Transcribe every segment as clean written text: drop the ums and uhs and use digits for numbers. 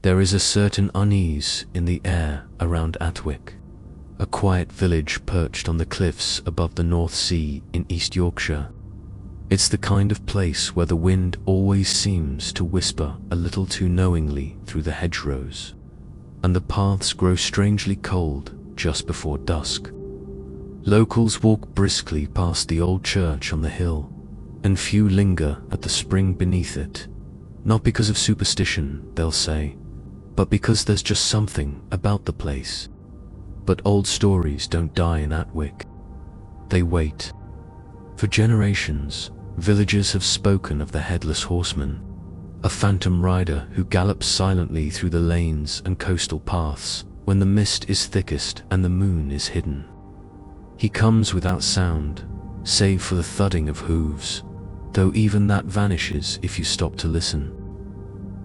There is a certain unease in the air around Atwick, a quiet village perched on the cliffs above the North Sea in East Yorkshire. It's the kind of place where the wind always seems to whisper a little too knowingly through the hedgerows, and the paths grow strangely cold just before dusk. Locals walk briskly past the old church on the hill, and few linger at the spring beneath it, not because of superstition, they'll say, but because there's just something about the place. But old stories don't die in Atwick. They wait. For generations, villagers have spoken of the Headless Horseman, a phantom rider who gallops silently through the lanes and coastal paths when the mist is thickest and the moon is hidden. He comes without sound, save for the thudding of hooves, though even that vanishes if you stop to listen.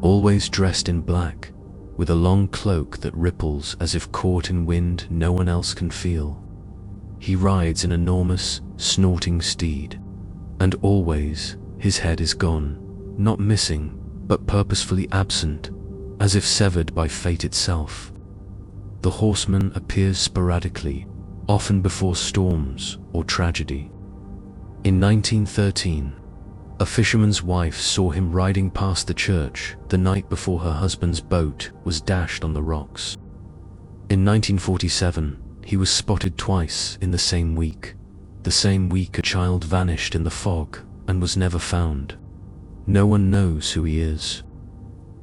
Always dressed in black, with a long cloak that ripples as if caught in wind no one else can feel. He rides an enormous, snorting steed, and always his head is gone, not missing, but purposefully absent, as if severed by fate itself. The horseman appears sporadically, often before storms or tragedy. In 1913, a fisherman's wife saw him riding past the church the night before her husband's boat was dashed on the rocks. In 1947, he was spotted twice in the same week a child vanished in the fog and was never found. No one knows who he is.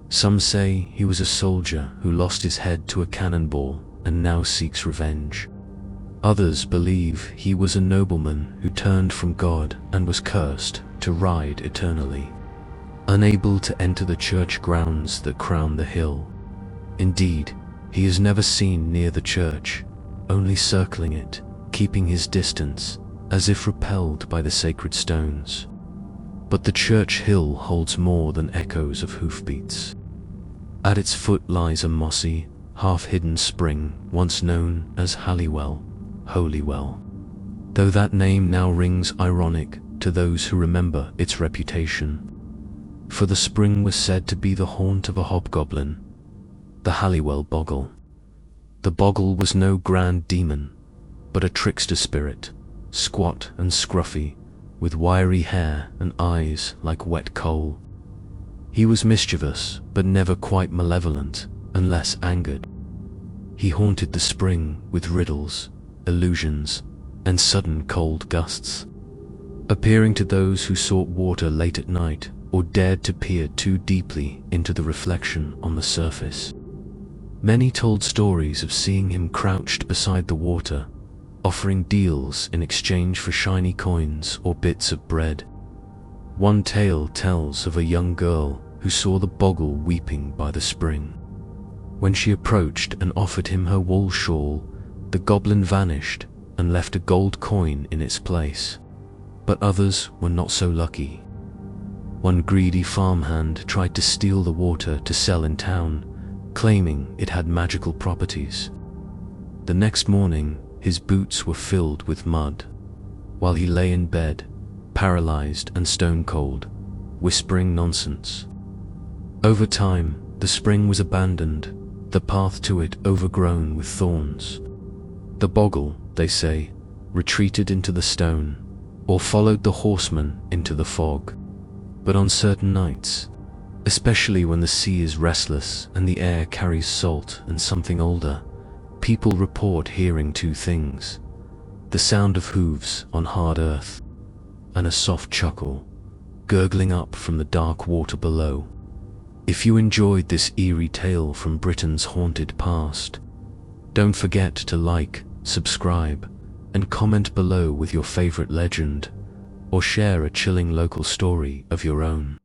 Some say he was a soldier who lost his head to a cannonball and now seeks revenge. Others believe he was a nobleman who turned from God and was cursed to ride eternally, unable to enter the church grounds that crown the hill. Indeed, he is never seen near the church, only circling it, keeping his distance, as if repelled by the sacred stones. But the church hill holds more than echoes of hoofbeats. At its foot lies a mossy, half-hidden spring once known as Haliwell, Holy Well, though that name now rings ironic to those who remember its reputation. For the spring was said to be the haunt of a hobgoblin, the Haliwell Boggle. The Boggle was no grand demon, but a trickster spirit, squat and scruffy, with wiry hair and eyes like wet coal. He was mischievous, but never quite malevolent, unless angered. He haunted the spring with riddles, illusions, and sudden cold gusts, appearing to those who sought water late at night or dared to peer too deeply into the reflection on the surface. Many told stories of seeing him crouched beside the water, offering deals in exchange for shiny coins or bits of bread. One tale tells of a young girl who saw the Boggle weeping by the spring. When she approached and offered him her wool shawl, the goblin vanished and left a gold coin in its place. But others were not so lucky. One greedy farmhand tried to steal the water to sell in town, claiming it had magical properties. The next morning, his boots were filled with mud, while he lay in bed, paralyzed and stone-cold, whispering nonsense. Over time, the spring was abandoned, the path to it overgrown with thorns. The Boggle, they say, retreated into the stone, or followed the horseman into the fog. But on certain nights, especially when the sea is restless and the air carries salt and something older, people report hearing two things: the sound of hooves on hard earth, and a soft chuckle, gurgling up from the dark water below. If you enjoyed this eerie tale from Britain's haunted past, don't forget to like, subscribe, and comment below with your favorite legend, or share a chilling local story of your own.